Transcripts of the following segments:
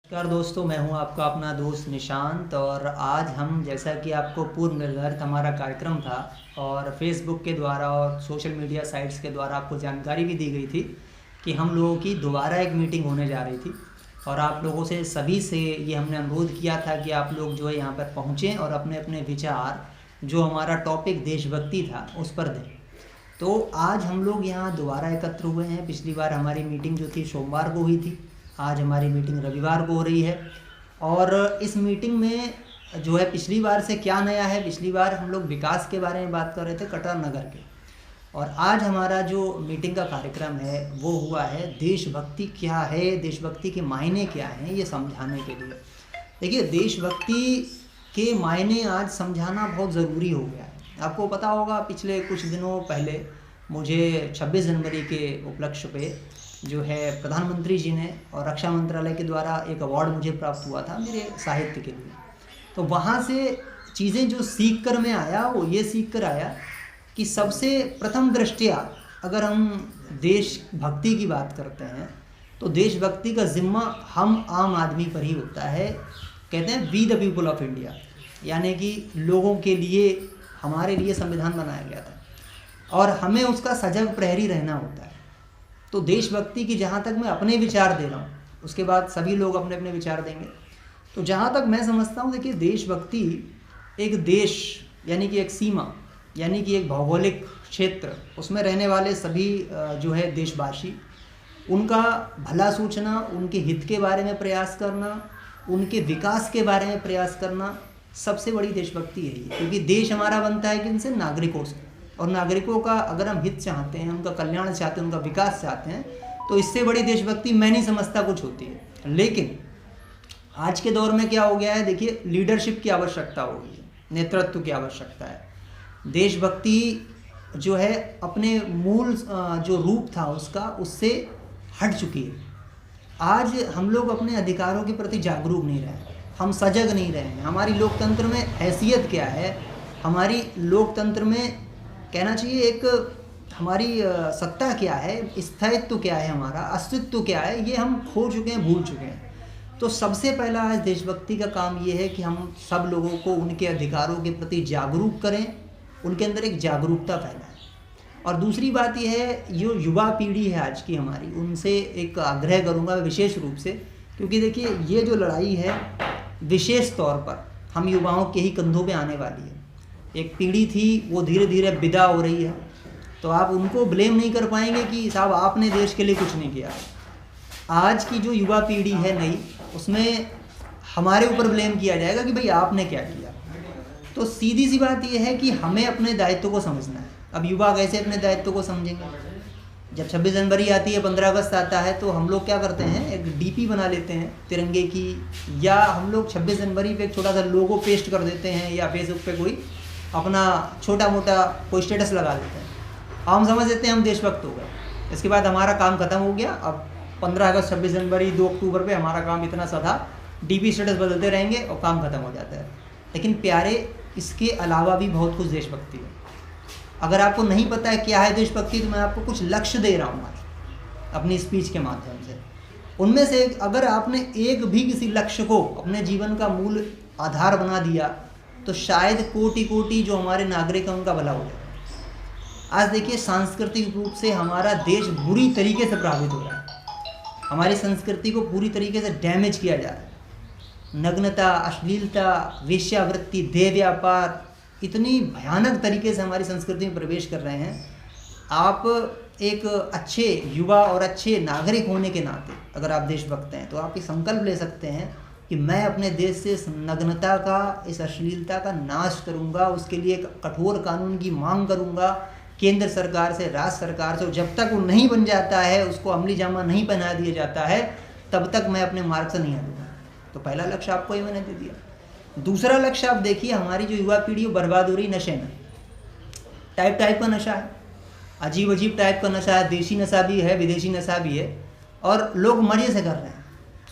नमस्कार दोस्तों, मैं हूं आपका अपना दोस्त निशांत। और आज हम, जैसा कि आपको पूर्व निर्धारित हमारा कार्यक्रम था और फेसबुक के द्वारा और सोशल मीडिया साइट्स के द्वारा आपको जानकारी भी दी गई थी कि हम लोगों की दोबारा एक मीटिंग होने जा रही थी। और आप लोगों से सभी से ये हमने अनुरोध किया था कि आप लोग जो है यहाँ पर पहुँचें और अपने अपने विचार, जो हमारा टॉपिक देशभक्ति था, उस पर दें। तो आज हम लोग यहाँ दोबारा एकत्र हुए हैं। पिछली बार हमारी मीटिंग जो थी सोमवार को हुई थी, आज हमारी मीटिंग रविवार को हो रही है। और इस मीटिंग में जो है, पिछली बार से क्या नया है, पिछली बार हम लोग विकास के बारे में बात कर रहे थे, कटरा नगर के। और आज हमारा जो मीटिंग का कार्यक्रम है वो हुआ है देशभक्ति क्या है, देशभक्ति के मायने क्या हैं, ये समझाने के लिए। देखिए, देशभक्ति के मायने आज समझाना बहुत ज़रूरी हो गया है। आपको पता होगा, पिछले कुछ दिनों पहले मुझे 26 जनवरी के उपलक्ष्य पे जो है प्रधानमंत्री जी ने और रक्षा मंत्रालय के द्वारा एक अवार्ड मुझे प्राप्त हुआ था मेरे साहित्य के लिए। तो वहाँ से चीज़ें जो सीख कर मैं आया, वो ये सीख कर आया कि सबसे प्रथम दृष्टया अगर हम देशभक्ति की बात करते हैं तो देशभक्ति का जिम्मा हम आम आदमी पर ही होता है। कहते हैं we the people of India, यानी कि लोगों के लिए, हमारे लिए संविधान बनाया गया था और हमें उसका सजग प्रहरी रहना होता है। तो देशभक्ति की जहाँ तक मैं अपने विचार दे रहा हूँ, उसके बाद सभी लोग अपने अपने विचार देंगे। तो जहाँ तक मैं समझता हूँ, देखिए, देशभक्ति एक देश यानी कि एक सीमा, यानी कि एक भौगोलिक क्षेत्र, उसमें रहने वाले सभी जो है देशवासी, उनका भला सोचना, उनके हित के बारे में प्रयास करना, उनके विकास के बारे में प्रयास करना, सबसे बड़ी देशभक्ति है ये। क्योंकि देश हमारा बनता है किनसे? नागरिकों से। और नागरिकों का अगर हम हित चाहते हैं, उनका कल्याण चाहते हैं, उनका विकास चाहते हैं, तो इससे बड़ी देशभक्ति मैं नहीं समझता कुछ होती है। लेकिन आज के दौर में क्या हो गया है, देखिए, लीडरशिप की आवश्यकता हो गई है, नेतृत्व की आवश्यकता है। देशभक्ति जो है अपने मूल जो रूप था उसका, उससे हट चुकी है। आज हम लोग अपने अधिकारों के प्रति जागरूक नहीं रहे, हम सजग नहीं रहे हैं। हमारी लोकतंत्र में हैसियत क्या है, हमारी लोकतंत्र में कहना चाहिए एक हमारी सत्ता क्या है, स्थायित्व क्या है, हमारा अस्तित्व क्या है, ये हम खो चुके हैं, भूल चुके हैं। तो सबसे पहला आज देशभक्ति का काम ये है कि हम सब लोगों को उनके अधिकारों के प्रति जागरूक करें, उनके अंदर एक जागरूकता फैलाएं। और दूसरी बात यह है, जो युवा पीढ़ी है आज की हमारी, उनसे एक आग्रह करूँगा विशेष रूप से, क्योंकि देखिए, ये जो लड़ाई है विशेष तौर पर हम युवाओं के ही कंधों पे आने वाली है। एक पीढ़ी थी, वो धीरे धीरे विदा हो रही है, तो आप उनको ब्लेम नहीं कर पाएंगे कि साहब आपने देश के लिए कुछ नहीं किया। आज की जो युवा पीढ़ी है नई, उसमें हमारे ऊपर ब्लेम किया जाएगा कि भाई आपने क्या किया। तो सीधी सी बात यह है कि हमें अपने दायित्व को समझना है। अब युवा कैसे अपने दायित्व को समझेंगे? जब 26 जनवरी आती है, 15 अगस्त आता है, तो हम लोग क्या करते हैं, एक डीपी बना लेते हैं तिरंगे की, या हम लोग 26 जनवरी पे एक छोटा सा लोगो पेस्ट कर देते हैं, या फेसबुक पे कोई अपना छोटा मोटा कोई स्टेटस लगा देते हैं। हम समझ लेते हैं हम देशभक्त हो गए। इसके बाद हमारा काम खत्म हो गया। अब 15 अगस्त, 26 जनवरी, 2 अक्टूबर पे हमारा काम इतना सा था, डीपी स्टेटस बदलते रहेंगे और काम खत्म हो जाता है। लेकिन प्यारे, इसके अलावा भी बहुत कुछ देशभक्ति है। अगर आपको नहीं पता है क्या है देशभक्ति, तो मैं आपको कुछ लक्ष्य दे रहा हूँ आज अपनी स्पीच के माध्यम से। उनमें से अगर आपने एक भी किसी लक्ष्य को अपने जीवन का मूल आधार बना दिया, तो शायद कोटि कोटि जो हमारे नागरिक हैं उनका भला हो जाए। आज देखिए, सांस्कृतिक रूप से हमारा देश बुरी तरीके से प्रभावित हो रहा है। हमारी संस्कृति को पूरी तरीके से डैमेज किया जा रहा है। नग्नता, अश्लीलता, वेश्यावृत्ति, देह व्यापार इतनी भयानक तरीके से हमारी संस्कृति में प्रवेश कर रहे हैं। आप एक अच्छे युवा और अच्छे नागरिक होने के नाते अगर आप देशभक्त हैं, तो आप ये संकल्प ले सकते हैं कि मैं अपने देश से इस नग्नता का, इस अश्लीलता का नाश करूंगा। उसके लिए एक कठोर कानून की मांग करूंगा केंद्र सरकार से, राज्य सरकार से। जब तक वो नहीं बन जाता है, उसको अमली जामा नहीं पहना दिया जाता है, तब तक मैं अपने मार्ग से नहीं हटूंगा। तो पहला लक्ष्य आपको ये मैंने दे दिया। दूसरा लक्ष्य आप देखिए, हमारी जो युवा पीढ़ी वो बर्बाद हो रही नशे में। टाइप टाइप का नशा है, अजीब अजीब टाइप का नशा है, देसी नशा भी है, विदेशी नशा भी है, और लोग मजे से कर रहे हैं।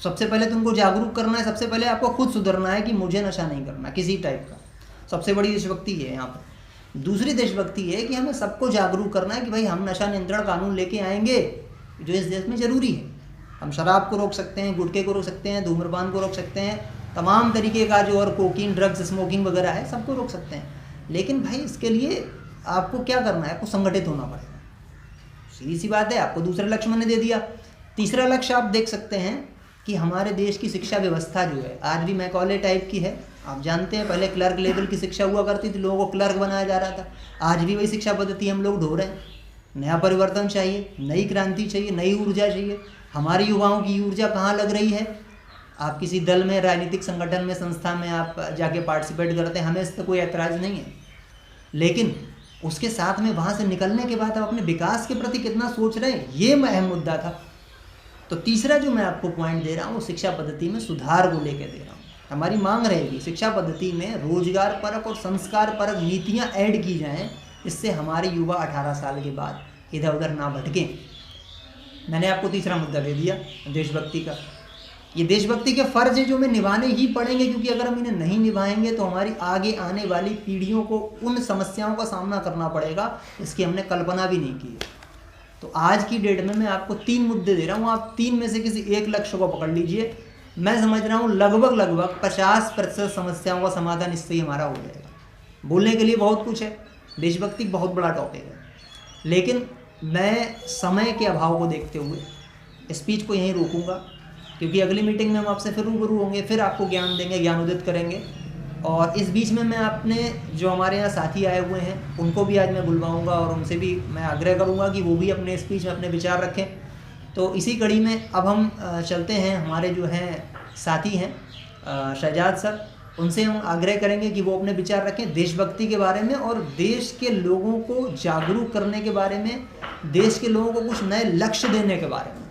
सबसे पहले तो उनको जागरूक करना है, सबसे पहले आपको खुद सुधरना है कि मुझे नशा नहीं करना किसी टाइप का। सबसे बड़ी देशभक्ति है यहाँ पर। दूसरी देशभक्ति है कि हमें सबको जागरूक करना है कि भाई हम नशा नियंत्रण कानून लेके आएंगे जो इस देश में ज़रूरी है। हम शराब को रोक सकते हैं, गुटखे को रोक सकते हैं, धूम्रपान को रोक सकते हैं, तमाम तरीके का जो और कोकीन, ड्रग्स, स्मोकिंग वगैरह है सबको रोक सकते हैं। लेकिन भाई इसके लिए आपको क्या करना है, आपको संगठित होना पड़ेगा। सीधी सी बात है, आपको दूसरा लक्ष्य मैंने दे दिया। तीसरा लक्ष्य आप देख सकते हैं कि हमारे देश की शिक्षा व्यवस्था जो है आज भी मैकॉले टाइप की है। आप जानते हैं पहले क्लर्क लेवल की शिक्षा हुआ करती थी, लोगों को क्लर्क बनाया जा रहा था। आज भी वही शिक्षा पद्धति हम लोग ढो रहे हैं। नया परिवर्तन चाहिए, नई क्रांति चाहिए, नई ऊर्जा चाहिए। हमारे युवाओं की ऊर्जा कहाँ लग रही है? आप किसी दल में, राजनीतिक संगठन में, संस्था में आप जाके पार्टिसिपेट करते हैं, हमें इस पर कोई ऐतराज़ नहीं है। लेकिन उसके साथ में वहाँ से निकलने के बाद आप अपने विकास के प्रति कितना सोच रहे हैं, ये अहम मुद्दा था। तो तीसरा जो मैं आपको पॉइंट दे रहा हूँ वो शिक्षा पद्धति में सुधार को लेकर दे रहा हूँ। हमारी मांग रहेगी शिक्षा पद्धति में रोजगार परक और संस्कार परक नीतियाँ ऐड की जाएँ, इससे हमारे युवा 18 साल के बाद इधर उधर ना भटकें। मैंने आपको तीसरा मुद्दा दे दिया देशभक्ति का। ये देशभक्ति के फ़र्ज है जो हमें निभाने ही पड़ेंगे, क्योंकि अगर हम इन्हें नहीं निभाएंगे तो हमारी आगे आने वाली पीढ़ियों को उन समस्याओं का सामना करना पड़ेगा इसकी हमने कल्पना भी नहीं की। तो आज की डेट में मैं आपको 3 मुद्दे दे रहा हूँ, आप 3 में से किसी एक लक्ष्य को पकड़ लीजिए। मैं समझ रहा हूँ लगभग 50% समस्याओं का समाधान इससे ही हमारा हो जाएगा। बोलने के लिए बहुत कुछ है, देशभक्ति बहुत बड़ा टॉपिक है, लेकिन मैं समय के अभाव को देखते हुए स्पीच को यहीं रोकूंगा, क्योंकि अगली मीटिंग में हम आपसे फिर रूबरू होंगे, फिर आपको ज्ञान देंगे, ज्ञानोदित करेंगे। और इस बीच में मैं अपने जो हमारे यहाँ साथी आए हुए हैं उनको भी आज मैं बुलवाऊंगा और उनसे भी मैं आग्रह करूंगा कि वो भी अपने स्पीच में अपने विचार रखें। तो इसी कड़ी में अब हम चलते हैं, हमारे जो हैं साथी हैं शहजाद सर, उनसे हम आग्रह करेंगे कि वो अपने विचार रखें देशभक्ति के बारे में और देश के लोगों को जागरूक करने के बारे में, देश के लोगों को कुछ नए लक्ष्य देने के बारे में।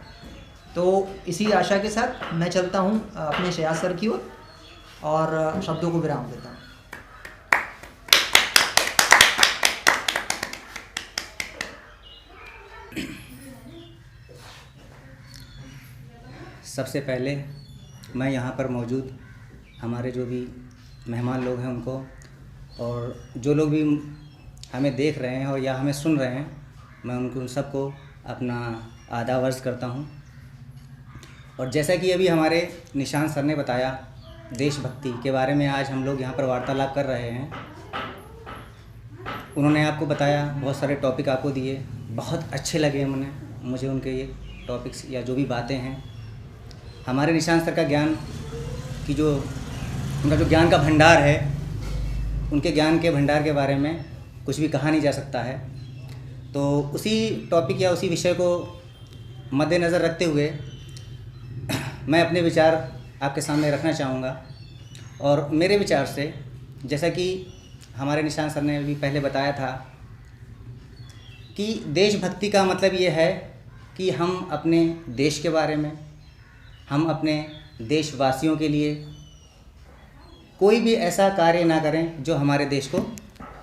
तो इसी आशा के साथ मैं चलता हूँ अपने शहजाद सर की ओर और शब्दों को विराम देता हूँ। सबसे पहले मैं यहाँ पर मौजूद हमारे जो भी मेहमान लोग हैं उनको, और जो लोग भी हमें देख रहे हैं और या हमें सुन रहे हैं, मैं उनको उन सबको अपना आदाब अर्ज़ करता हूँ। और जैसा कि अभी हमारे निशान सर ने बताया, देशभक्ति के बारे में आज हम लोग यहाँ पर वार्तालाप कर रहे हैं। उन्होंने आपको बताया, बहुत सारे टॉपिक आपको दिए, बहुत अच्छे लगे मुझे उनके ये टॉपिक्स या जो भी बातें हैं। हमारे निशान सर का ज्ञान की जो उनका जो ज्ञान का भंडार है, उनके ज्ञान के भंडार के बारे में कुछ भी कहा नहीं जा सकता है। तो उसी टॉपिक या उसी विषय को मद्देनज़र रखते हुए मैं अपने विचार आपके सामने रखना चाहूँगा। और मेरे विचार से, जैसा कि हमारे निशान सर ने भी पहले बताया था कि देशभक्ति का मतलब ये है कि हम अपने देश के बारे में, हम अपने देशवासियों के लिए कोई भी ऐसा कार्य ना करें जो हमारे देश को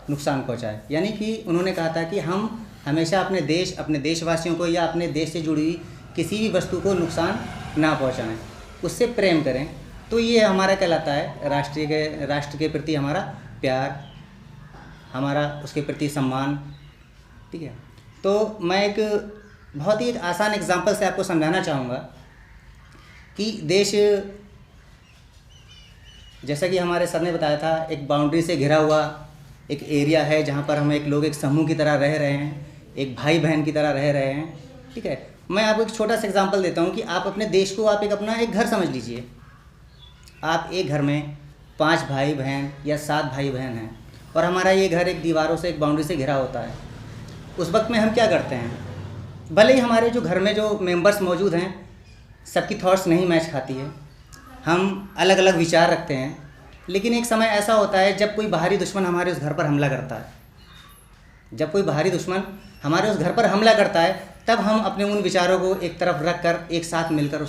नुकसान पहुंचाए। यानी कि उन्होंने कहा था कि हम हमेशा अपने देश, अपने देशवासियों को या अपने देश से जुड़ी हुई किसी भी वस्तु को नुकसान ना पहुंचाएं, उससे प्रेम करें। तो ये हमारा कहलाता है राष्ट्र के प्रति हमारा प्यार, हमारा उसके प्रति सम्मान। ठीक है। तो मैं एक बहुत ही आसान एग्जांपल से आपको समझाना चाहूँगा कि देश, जैसा कि हमारे सर ने बताया था, एक बाउंड्री से घिरा हुआ एक एरिया है जहाँ पर हम लोग एक समूह की तरह रह रहे हैं, एक भाई बहन की तरह रह रहे हैं। ठीक है। मैं आपको एक छोटा सा एग्जांपल देता हूँ कि आप अपने देश को आप अपना एक घर समझ लीजिए। आप एक घर में 5 भाई बहन या 7 भाई बहन हैं और हमारा ये घर एक दीवारों से, एक बाउंड्री से घिरा होता है। उस वक्त में हम क्या करते हैं, भले ही हमारे जो घर में जो मेंबर्स मौजूद हैं सबकी थॉट्स नहीं मैच खाती है, हम अलग अलग विचार रखते हैं, लेकिन एक समय ऐसा होता है जब कोई बाहरी दुश्मन हमारे उस घर पर हमला करता है। जब कोई बाहरी दुश्मन हमारे उस घर पर हमला करता है, तब हम अपने उन विचारों को एक तरफ रख कर एक साथ मिलकर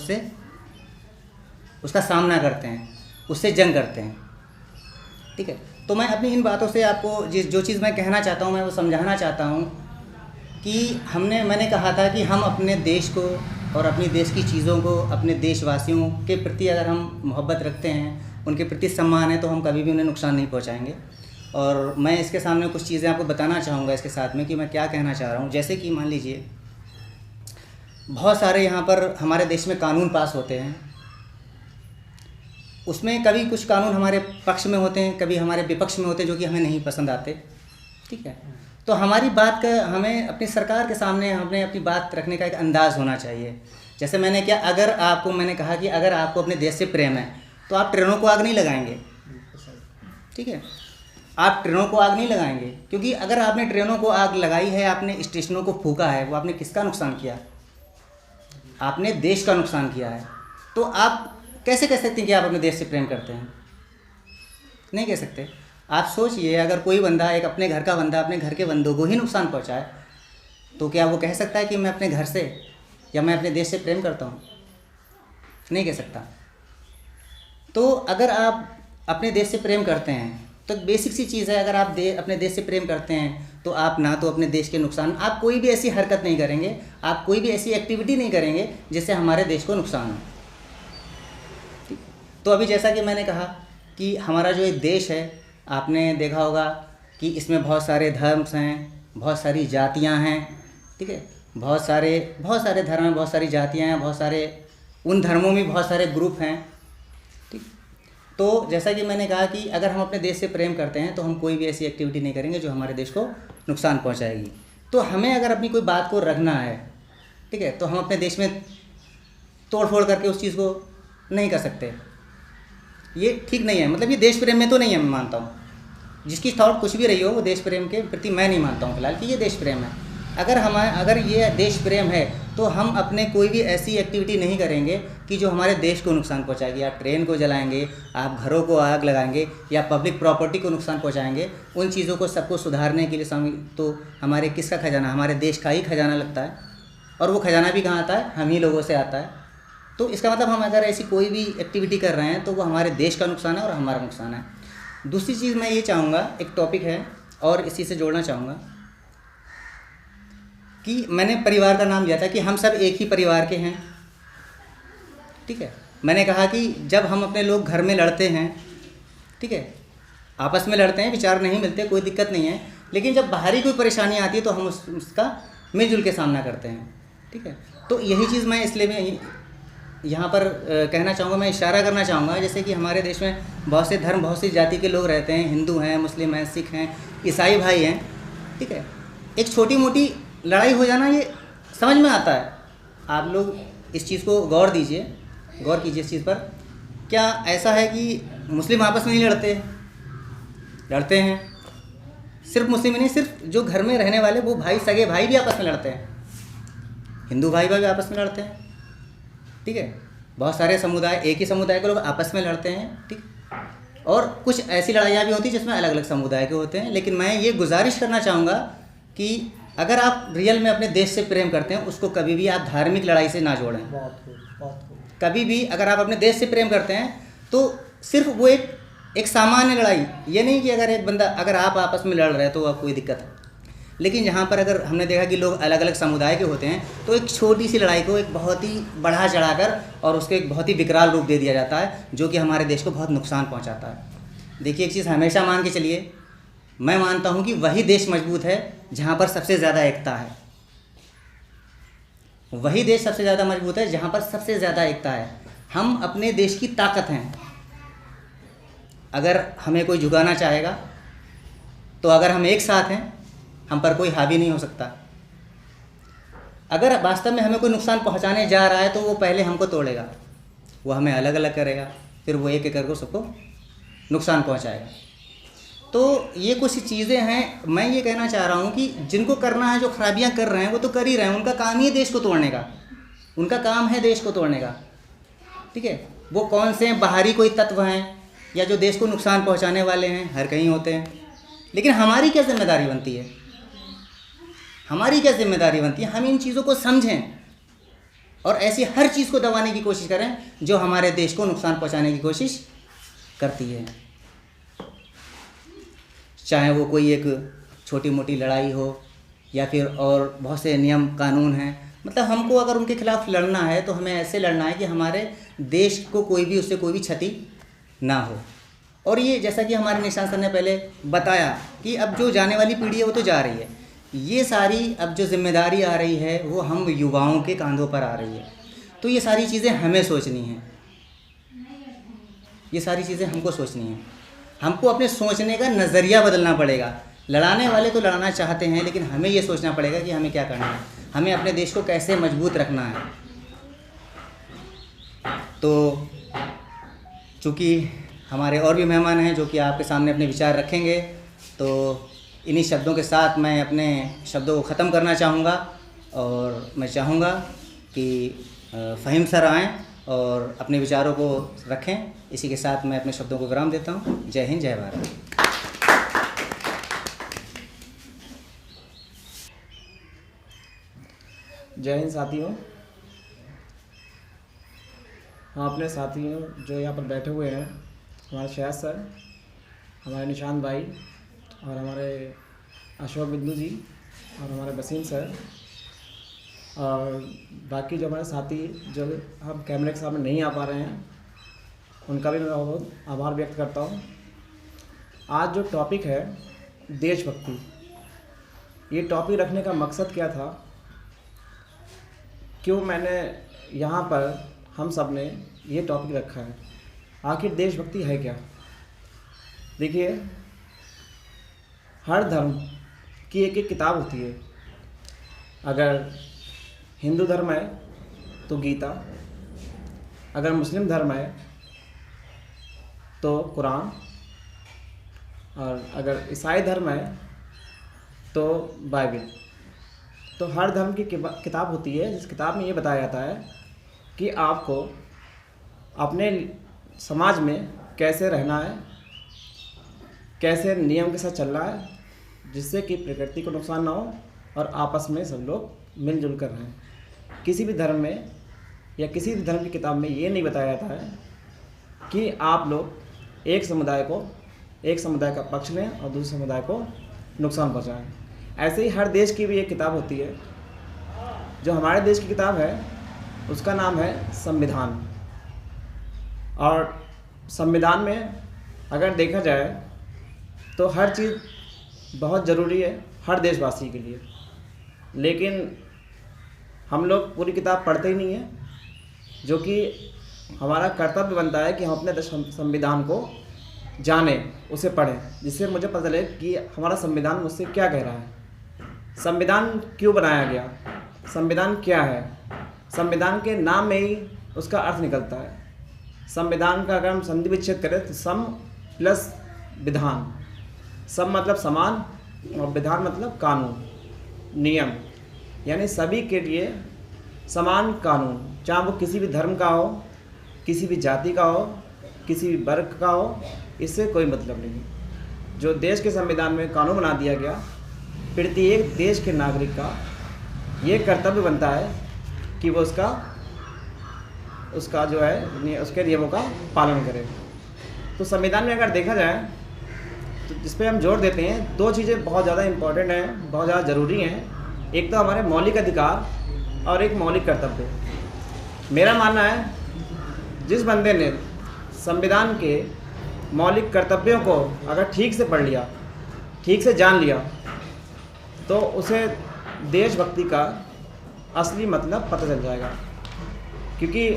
उसका सामना करते हैं, उससे जंग करते हैं। ठीक है। तो मैं अपनी इन बातों से आपको जो चीज़ मैं कहना चाहता हूँ, मैं वो समझाना चाहता हूँ कि मैंने कहा था कि हम अपने देश को और अपनी देश की चीज़ों को, अपने देशवासियों के प्रति अगर हम मोहब्बत रखते हैं, उनके प्रति सम्मान है, तो हम कभी भी उन्हें नुकसान नहीं पहुंचाएंगे। और मैं इसके सामने कुछ चीज़ें आपको बताना चाहूँगा इसके साथ में कि मैं क्या कहना चाह रहा हूँ। जैसे कि मान लीजिए बहुत सारे यहाँ पर हमारे देश में कानून पास होते हैं, उसमें कभी कुछ कानून हमारे पक्ष में होते हैं, कभी हमारे विपक्ष में होते हैं, जो कि हमें नहीं पसंद आते। ठीक है, तो हमारी बात का हमें अपनी सरकार के सामने हमें अपनी बात रखने का एक अंदाज़ होना चाहिए। जैसे मैंने मैंने कहा कि अगर आपको अपने देश से प्रेम है तो आप ट्रेनों को आग नहीं लगाएंगे। ठीक है, आप ट्रेनों को आग नहीं लगाएंगे, क्योंकि अगर आपने ट्रेनों को आग लगाई है, आपने स्टेशनों को फूका है, वो आपने किसका नुकसान किया? आपने देश का नुकसान किया है। तो आप कैसे कह सकते हैं कि आप अपने देश से प्रेम करते हैं? नहीं कह सकते। आप सोचिए, अगर कोई बंदा, एक अपने घर का बंदा अपने घर के बंदों को ही नुकसान पहुंचाए, तो क्या वो कह सकता है कि मैं अपने घर से या मैं अपने देश से प्रेम करता हूं? नहीं कह सकता। तो अगर आप अपने देश से प्रेम करते हैं तो बेसिक सी चीज़ है, अगर आप अपने देश से प्रेम करते हैं तो आप ना तो अपने देश के नुकसान, आप कोई भी ऐसी हरकत नहीं करेंगे, आप कोई भी ऐसी एक्टिविटी नहीं करेंगे जिससे हमारे देश को नुकसान हो। ठीक, तो अभी जैसा कि मैंने कहा कि हमारा जो एक देश है, आपने देखा होगा कि इसमें बहुत सारे धर्म हैं, बहुत सारी जातियां हैं। ठीक है, बहुत सारे धर्म हैं, बहुत सारी जातियां हैं, बहुत सारे, उन धर्मों में बहुत सारे ग्रुप हैं। ठीक, तो जैसा कि मैंने कहा कि अगर हम अपने देश से प्रेम करते हैं तो हम कोई भी ऐसी एक्टिविटी नहीं करेंगे जो हमारे देश को नुकसान पहुंचाएगी। तो हमें अगर अपनी कोई बात को रखना है, ठीक है, तो हम अपने देश में तोड़ फोड़ करके उस चीज़ को नहीं कर सकते। ये ठीक नहीं है, मतलब ये देश प्रेम में तो नहीं है। मैं मानता हूँ जिसकी थॉट कुछ भी रही हो, वो देश प्रेम के प्रति मैं नहीं मानता हूँ फिलहाल कि ये देश प्रेम है। अगर ये देश प्रेम है तो हम अपने कोई भी ऐसी एक्टिविटी नहीं करेंगे कि जो हमारे देश को नुकसान पहुंचाएगी। आप ट्रेन को जलाएंगे, आप घरों को आग लगाएंगे या पब्लिक प्रॉपर्टी को नुकसान पहुंचाएंगे, उन चीज़ों को सबको सुधारने के लिए तो हमारे किसका खजाना? हमारे देश का ही खजाना लगता है, और वो खजाना भी कहाँ आता है? हम ही लोगों से आता है। तो इसका मतलब हम अगर ऐसी कोई भी एक्टिविटी कर रहे हैं तो वो हमारे देश का नुकसान है और हमारा नुकसान है। दूसरी चीज़ मैं ये चाहूँगा, एक टॉपिक है और इसी से जोड़ना चाहूँगा कि मैंने परिवार का नाम लिया था कि हम सब एक ही परिवार के हैं। ठीक है, मैंने कहा कि जब हम अपने लोग घर में लड़ते हैं, ठीक है, आपस में लड़ते हैं, विचार नहीं मिलते, कोई दिक्कत नहीं है, लेकिन जब बाहरी कोई परेशानी आती है तो हम उसका मिलजुल के सामना करते हैं। ठीक है, तो यही चीज़ मैं इसलिए मैं यहाँ पर कहना चाहूँगा, मैं इशारा करना चाहूँगा, जैसे कि हमारे देश में बहुत से धर्म, बहुत सी जाति के लोग रहते हैं, हिंदू हैं, मुस्लिम हैं, सिख हैं, ईसाई भाई हैं। ठीक है, एक छोटी मोटी लड़ाई हो जाना ये समझ में आता है। आप लोग इस चीज़ को गौर कीजिए इस चीज़ पर। क्या ऐसा है कि मुस्लिम आपस में नहीं लड़ते हैं? सिर्फ मुस्लिम ही नहीं, सिर्फ जो घर में रहने वाले वो भाई, सगे भाई भी आपस में लड़ते हैं, हिंदू भाई भी आपस में लड़ते हैं। ठीक है, बहुत सारे समुदाय, एक ही समुदाय के लोग आपस में लड़ते हैं। ठीक, और कुछ ऐसी लड़ाइयाँ भी होती हैं जिसमें अलग अलग समुदाय के होते हैं। लेकिन मैं ये गुजारिश करना चाहूँगा कि अगर आप रियल में अपने देश से प्रेम करते हैं, उसको कभी भी आप धार्मिक लड़ाई से ना जोड़ें। बहुत खूब। कभी भी अगर आप अपने देश से प्रेम करते हैं तो सिर्फ वो एक सामान्य लड़ाई, ये नहीं कि अगर आप आपस में लड़ रहे हैं तो अब कोई दिक्कत है। लेकिन यहाँ पर अगर हमने देखा कि लोग अलग अलग समुदाय के होते हैं तो एक छोटी सी लड़ाई को एक बहुत ही बढ़ा चढ़ाकर और उसके एक बहुत ही विकराल रूप दे दिया जाता है, जो कि हमारे देश को बहुत नुकसान पहुँचाता है। देखिए, एक चीज़ हमेशा मान के चलिए, मैं मानता हूँ कि वही देश मजबूत है जहाँ पर सबसे ज़्यादा एकता है। वही देश सबसे ज़्यादा मजबूत है जहाँ पर सबसे ज़्यादा एकता है। हम अपने देश की ताकत हैं। अगर हमें कोई झुकाना चाहेगा तो अगर हम एक साथ हैं, हम पर कोई हावी नहीं हो सकता। अगर वास्तव में हमें कोई नुकसान पहुंचाने जा रहा है तो वो पहले हमको तोड़ेगा, वो हमें अलग अलग करेगा, फिर वो एक एक करके सबको नुकसान पहुंचाएगा। तो ये कुछ चीज़ें हैं। मैं ये कहना चाह रहा हूँ कि जिनको करना है, जो खराबियाँ कर रहे हैं वो तो कर ही रहे हैं, उनका काम ही है देश को तोड़ने का, उनका काम है देश को तोड़ने का। ठीक है, वो कौन से बाहरी कोई तत्व हैं या जो देश को नुकसान पहुँचाने वाले हैं, हर कहीं होते हैं। लेकिन हमारी क्या जिम्मेदारी बनती है? हम इन चीज़ों को समझें और ऐसी हर चीज़ को दबाने की कोशिश करें जो हमारे देश को नुकसान पहुंचाने की कोशिश करती है। चाहे वो कोई एक छोटी मोटी लड़ाई हो या फिर और बहुत से नियम कानून हैं। मतलब हमको अगर उनके खिलाफ़ लड़ना है तो हमें ऐसे लड़ना है कि हमारे देश को उससे कोई भी क्षति ना हो। और ये जैसा कि हमारे निशान सर ने पहले बताया कि अब जो जाने वाली पीढ़ी है वो तो जा रही है, ये सारी अब जो जिम्मेदारी आ रही है वो हम युवाओं के कंधों पर आ रही है। तो ये सारी चीज़ें हमें सोचनी हैं, ये सारी चीज़ें हमको सोचनी हैं। हमको अपने सोचने का नज़रिया बदलना पड़ेगा। लड़ाने वाले तो लड़ाना चाहते हैं, लेकिन हमें ये सोचना पड़ेगा कि हमें क्या करना है, हमें अपने देश को कैसे मजबूत रखना है। तो चूँकि हमारे और भी मेहमान हैं जो कि आपके सामने अपने विचार रखेंगे, तो इन्हीं शब्दों के साथ मैं अपने शब्दों को ख़त्म करना चाहूँगा और मैं चाहूँगा कि फ़हीम सर आएँ और अपने विचारों को रखें। इसी के साथ मैं अपने शब्दों को विराम देता हूँ। जय हिंद, जय भारत। जय हिंद साथियों। हम अपने साथियों जो यहाँ पर बैठे हुए हैं, हमारे शहद सर, हमारे निशांत भाई और हमारे अशोक बिंदु जी और हमारे वसीम सर और बाकी जो हमारे साथी जो हम कैमरे के सामने नहीं आ पा रहे हैं, उनका भी मैं बहुत आभार व्यक्त करता हूँ। आज जो टॉपिक है देशभक्ति, ये टॉपिक रखने का मकसद क्या था, क्यों मैंने यहाँ पर हम सब ने ये टॉपिक रखा है, आखिर देशभक्ति है क्या। देखिए, हर धर्म की एक एक किताब होती है। अगर हिंदू धर्म है तो गीता, अगर मुस्लिम धर्म है तो कुरान, और अगर ईसाई धर्म है तो बाइबल। तो हर धर्म की किताब होती है, जिस किताब में ये बताया जाता है कि आपको अपने समाज में कैसे रहना है, कैसे नियम के साथ चलना है, जिससे कि प्रकृति को नुकसान ना हो और आपस में सब लोग मिलजुल कर रहें। किसी भी धर्म में या किसी भी धर्म की किताब में ये नहीं बताया जाता है कि आप लोग एक समुदाय का पक्ष लें और दूसरे समुदाय को नुकसान पहुंचाएं। ऐसे ही हर देश की भी एक किताब होती है। जो हमारे देश की किताब है उसका नाम है संविधान। और संविधान में अगर देखा जाए तो हर चीज़ बहुत ज़रूरी है हर देशवासी के लिए, लेकिन हम लोग पूरी किताब पढ़ते ही नहीं हैं, जो कि हमारा कर्तव्य बनता है कि हम अपने संविधान को जानें, उसे पढ़ें, जिससे मुझे पता चले कि हमारा संविधान मुझसे क्या कह रहा है, संविधान क्यों बनाया गया, संविधान क्या है। संविधान के नाम में ही उसका अर्थ निकलता है। संविधान का अगर हम संधि विच्छेद करें तो सम प्लस विधान, सम मतलब समान और विधान मतलब कानून, नियम, यानी सभी के लिए समान कानून, चाहे वो किसी भी धर्म का हो, किसी भी जाति का हो, किसी भी वर्ग का हो, इससे कोई मतलब नहीं। जो देश के संविधान में कानून बना दिया गया, प्रत्येक देश के नागरिक का ये कर्तव्य बनता है कि वो उसका जो है उसके नियमों का पालन करे। तो संविधान में अगर देखा जाए तो जिस पे हम जोर देते हैं, दो चीज़ें बहुत ज़्यादा इम्पॉर्टेंट हैं, बहुत ज़्यादा ज़रूरी हैं। एक तो हमारे मौलिक अधिकार और एक मौलिक कर्तव्य। मेरा मानना है जिस बंदे ने संविधान के मौलिक कर्तव्यों को अगर ठीक से पढ़ लिया, ठीक से जान लिया, तो उसे देशभक्ति का असली मतलब पता चल जाएगा। क्योंकि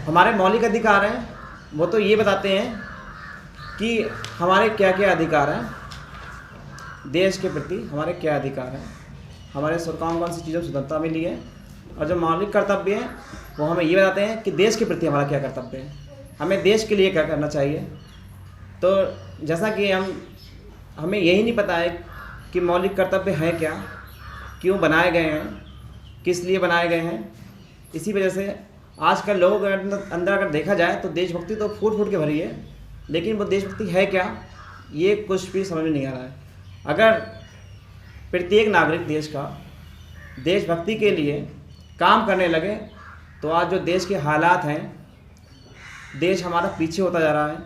हमारे मौलिक अधिकार हैं, वो तो ये बताते हैं कि हमारे क्या क्या अधिकार हैं, देश के प्रति हमारे क्या अधिकार हैं, हमारे कौन सी चीज़ों में स्वतंत्रता मिली है। और जो मौलिक कर्तव्य हैं वो हमें ये बताते हैं कि देश के प्रति हमारा क्या कर्तव्य है, हमें देश के लिए क्या करना चाहिए। तो जैसा कि हमें यही नहीं पता है कि मौलिक कर्तव्य हैं क्या, क्यों बनाए गए हैं, किस लिए बनाए गए हैं। इसी वजह से आजकल लोगों के अंदर अगर देखा जाए तो देशभक्ति तो फूट फूट के भरी है, लेकिन वो देशभक्ति है क्या, ये कुछ भी समझ में नहीं आ रहा है। अगर प्रत्येक नागरिक देश का देशभक्ति के लिए काम करने लगे तो आज जो देश के हालात हैं, देश हमारा पीछे होता जा रहा है।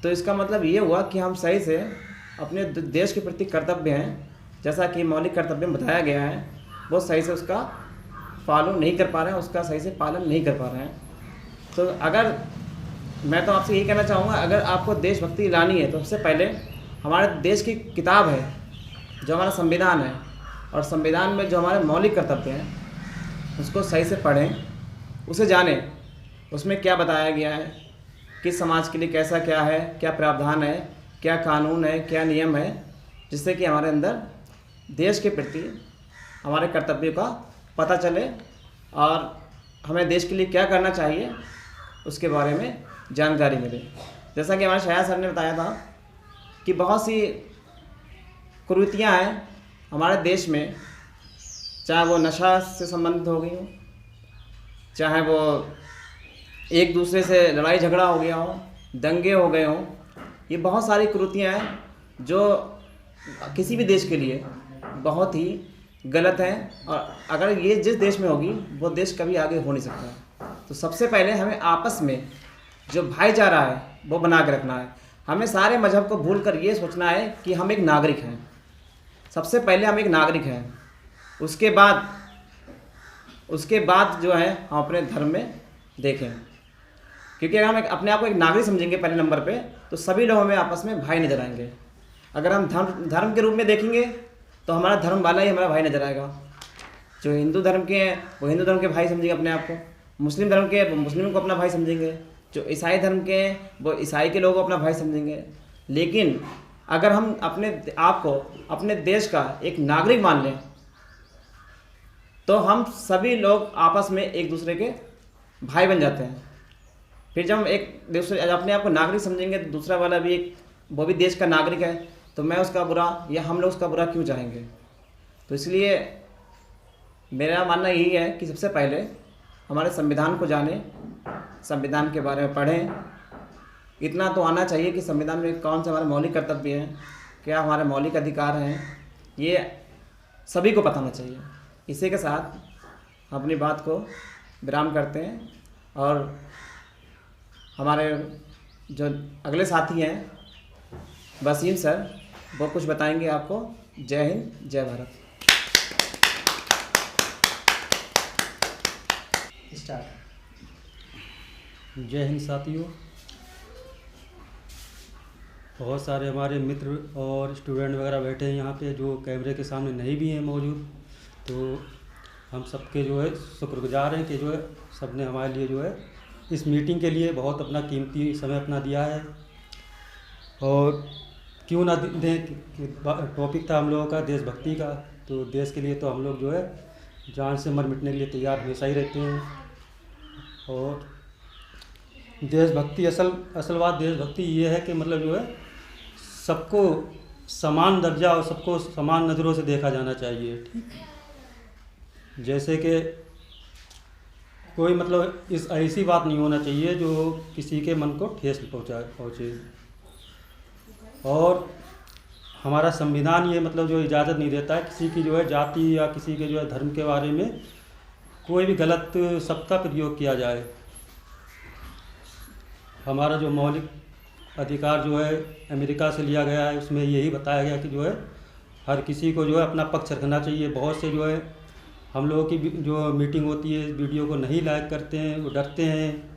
तो इसका मतलब ये हुआ कि हम सही से अपने देश के प्रति कर्तव्य हैं, जैसा कि मौलिक कर्तव्य में बताया गया है, वो सही से उसका फॉलो नहीं कर पा रहे हैं, उसका सही से पालन नहीं कर पा रहे हैं। तो अगर मैं तो आपसे यही कहना चाहूँगा, अगर आपको देशभक्ति लानी है तो सबसे पहले हमारे देश की किताब है जो हमारा संविधान है और संविधान में जो हमारे मौलिक कर्तव्य हैं उसको सही से पढ़ें, उसे जानें, उसमें क्या बताया गया है, किस समाज के लिए कैसा क्या है, क्या प्रावधान है, क्या कानून है, क्या नियम है, जिससे कि हमारे अंदर देश के प्रति हमारे कर्तव्यों का पता चले और हमें देश के लिए क्या करना चाहिए उसके बारे में जानकारी मिले। जैसा कि हमारे शायद सर ने बताया था कि बहुत सी कुरीतियाँ हैं हमारे देश में, चाहे वो नशा से संबंधित हो गई हो, चाहे वो एक दूसरे से लड़ाई झगड़ा हो गया हो, दंगे हो गए हों, ये बहुत सारी कुरीतियाँ हैं जो किसी भी देश के लिए बहुत ही गलत हैं और अगर ये जिस देश में होगी वो देश कभी आगे हो नहीं सकता। तो सबसे पहले हमें आपस में जो भाईचारा है वो बना के रखना है। हमें सारे मजहब को भूल कर ये सोचना है कि हम एक नागरिक हैं। सबसे पहले हम एक नागरिक हैं, उसके बाद जो है हम अपने धर्म में देखें, क्योंकि अगर हम अपने आप को एक नागरिक समझेंगे पहले नंबर पे तो सभी लोग हमें आपस में भाई नजर आएंगे। अगर हम धर्म के रूप में देखेंगे तो हमारा धर्म वाला ही हमारा भाई नजर आएगा। जो हिंदू धर्म के हैं वो हिंदू धर्म के भाई समझेंगे अपने आप को, मुस्लिम धर्म के वो मुस्लिम को अपना भाई समझेंगे, जो ईसाई धर्म के हैं वो ईसाई के लोगों को अपना भाई समझेंगे। लेकिन अगर हम अपने आप को अपने देश का एक नागरिक मान लें तो हम सभी लोग आपस में एक दूसरे के भाई बन जाते हैं। फिर जब हम एक दूसरे अपने आप को नागरिक समझेंगे तो दूसरा वाला भी वो भी देश का नागरिक है, तो मैं उसका बुरा या हम लोग उसका बुरा क्यों चाहेंगे। तो इसलिए मेरा मानना यही है कि सबसे पहले हमारे संविधान को जानें, संविधान के बारे में पढ़ें। इतना तो आना चाहिए कि संविधान में कौन से हमारे मौलिक कर्तव्य हैं, क्या हमारे मौलिक अधिकार हैं, ये सभी को पता होना चाहिए। इसी के साथ हम अपनी बात को विराम करते हैं और हमारे जो अगले साथी हैं वसीम सर वो कुछ बताएंगे आपको। जय हिंद, जय भारत। जय हिंद साथियों। बहुत सारे हमारे मित्र और स्टूडेंट वगैरह बैठे हैं यहाँ पे जो कैमरे के सामने नहीं भी हैं मौजूद, तो हम सबके जो है शुक्रगुजार हैं कि जो है सबने हमारे लिए जो है इस मीटिंग के लिए बहुत अपना कीमती समय अपना दिया है। और क्यों ना दें, टॉपिक था हम लोगों का देशभक्ति का, तो देश के लिए तो हम लोग जो है जान से मर मिटने के लिए तैयार हमेशा ही रहते हैं। और देशभक्ति असल बात देशभक्ति ये है कि मतलब जो है सबको समान दर्जा और सबको समान नज़रों से देखा जाना चाहिए। ठीक, जैसे कि कोई मतलब इस ऐसी बात नहीं होना चाहिए जो किसी के मन को ठेस पहुँचे। और हमारा संविधान ये मतलब जो इजाज़त नहीं देता है किसी की जो है जाति या किसी के जो है धर्म के बारे में कोई भी गलत शब्द का प्रयोग किया जाए। हमारा जो मौलिक अधिकार जो है अमेरिका से लिया गया है उसमें यही बताया गया कि जो है हर किसी को जो है अपना पक्ष रखना चाहिए। बहुत से जो है हम लोगों की जो मीटिंग होती है वीडियो को नहीं लाइक करते हैं, वो डरते हैं,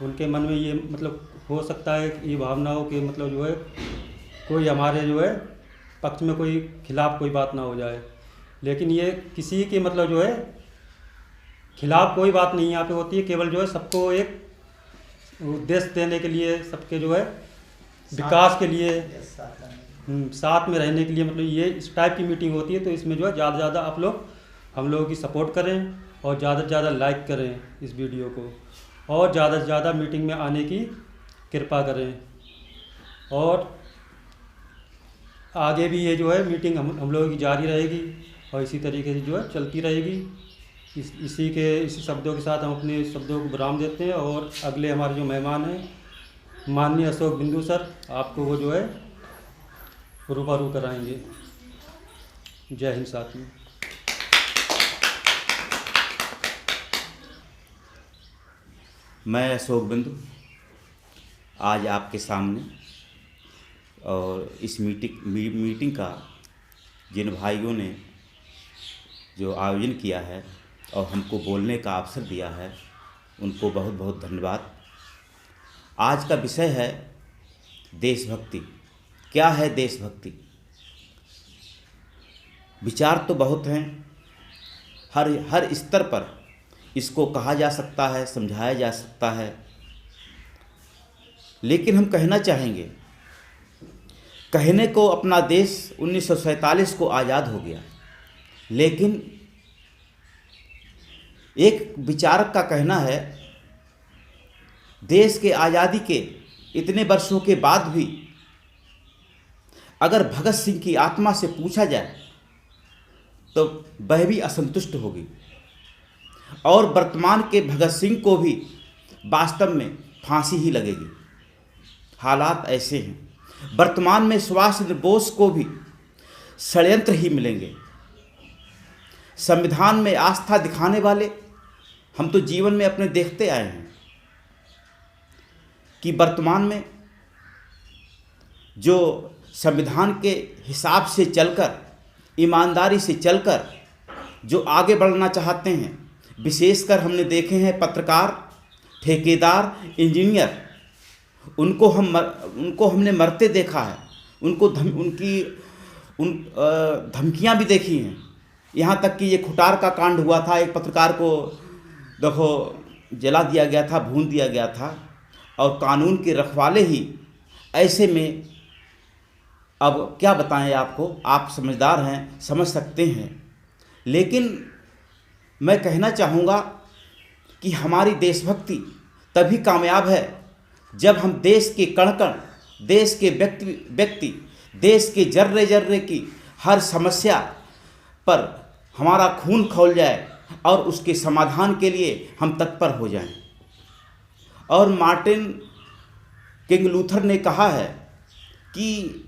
उनके मन में ये मतलब हो सकता है कि ये भावना हो कि मतलब जो है कोई हमारे जो है पक्ष में कोई खिलाफ कोई बात ना हो जाए। लेकिन ये किसी के मतलब जो है खिलाफ कोई बात नहीं यहाँ पे होती है, केवल जो है सबको एक उद्देश्य देने के लिए, सबके जो है विकास के लिए, साथ में रहने के लिए, मतलब ये इस टाइप की मीटिंग होती है। तो इसमें जो है ज़्यादा से ज़्यादा आप लोग हम लोगों की सपोर्ट करें और ज़्यादा से ज़्यादा लाइक करें इस वीडियो को और ज़्यादा से ज़्यादा मीटिंग में आने की कृपा करें। और आगे भी ये जो है मीटिंग हम लोगों की जारी रहेगी और इसी तरीके से जो है चलती रहेगी। इसी शब्दों के साथ हम अपने शब्दों को विराम देते हैं और अगले हमारे जो मेहमान हैं माननीय अशोक बिंदु सर, आपको वो जो है रूबरू कराएंगे। जय हिंद साथियों। मैं अशोक बिंदु आज आपके सामने और इस मीटिंग का जिन भाइयों ने जो आयोजन किया है और हमको बोलने का अवसर दिया है उनको बहुत बहुत धन्यवाद। आज का विषय है देशभक्ति। क्या है देशभक्ति? विचार तो बहुत हैं, हर हर स्तर पर इसको कहा जा सकता है, समझाया जा सकता है। लेकिन हम कहना चाहेंगे, कहने को अपना देश 1947 को आज़ाद हो गया, लेकिन एक विचारक का कहना है देश के आज़ादी के इतने वर्षों के बाद भी अगर भगत सिंह की आत्मा से पूछा जाए तो वह भी असंतुष्ट होगी, और वर्तमान के भगत सिंह को भी वास्तव में फांसी ही लगेगी। हालात ऐसे हैं। वर्तमान में सुभाष चंद्र बोस को भी षड्यंत्र ही मिलेंगे। संविधान में आस्था दिखाने वाले हम तो जीवन में अपने देखते आए हैं कि वर्तमान में जो संविधान के हिसाब से चलकर, ईमानदारी से चलकर जो आगे बढ़ना चाहते हैं, विशेषकर हमने देखे हैं पत्रकार, ठेकेदार, इंजीनियर, उनको हमने मरते देखा है। उनको धमकियां भी देखी हैं। यहाँ तक कि ये खुटार का कांड हुआ था, एक पत्रकार को देखो जला दिया गया था, भून दिया गया था, और कानून के रखवाले ही ऐसे में, अब क्या बताएं आपको, आप समझदार हैं, समझ सकते हैं। लेकिन मैं कहना चाहूँगा कि हमारी देशभक्ति तभी कामयाब है जब हम देश के कण कण, देश के व्यक्ति, देश के जर्रे जर्रे की हर समस्या पर हमारा खून खौल जाए और उसके समाधान के लिए हम तत्पर हो जाएं। और मार्टिन किंग लूथर ने कहा है कि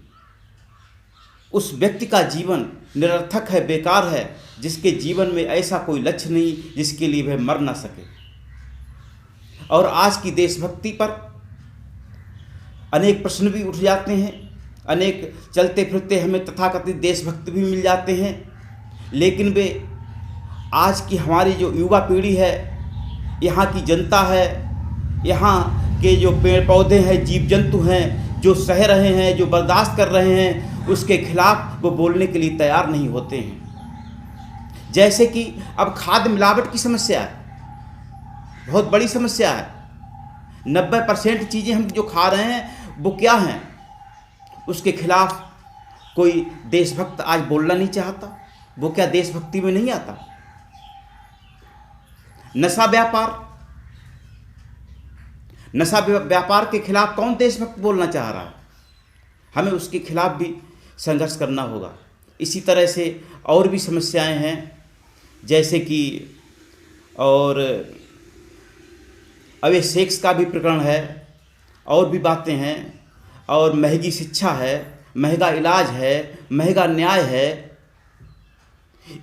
उस व्यक्ति का जीवन निरर्थक है, बेकार है, जिसके जीवन में ऐसा कोई लक्ष्य नहीं जिसके लिए वह मर ना सके। और आज की देशभक्ति पर अनेक प्रश्न भी उठ जाते हैं, अनेक चलते फिरते हमें तथाकथित देशभक्त भी मिल जाते हैं, लेकिन वे आज की हमारी जो युवा पीढ़ी है, यहाँ की जनता है, यहाँ के जो पेड़ पौधे हैं, जीव जंतु हैं, जो सह रहे हैं, जो बर्दाश्त कर रहे हैं, उसके खिलाफ वो बोलने के लिए तैयार नहीं होते हैं। जैसे कि अब खाद्य मिलावट की समस्या है, बहुत बड़ी समस्या है। 90% चीज़ें हम जो खा रहे हैं वो क्या हैं, उसके खिलाफ कोई देशभक्त आज बोलना नहीं चाहता। वो क्या देशभक्ति में नहीं आता? नशा व्यापार के खिलाफ कौन देशभक्त बोलना चाह रहा है? हमें उसके खिलाफ भी संघर्ष करना होगा। इसी तरह से और भी समस्याएं हैं, जैसे कि और अब ये सेक्स का भी प्रकरण है, और भी बातें हैं, और महंगी शिक्षा है, महंगा इलाज है, महंगा न्याय है।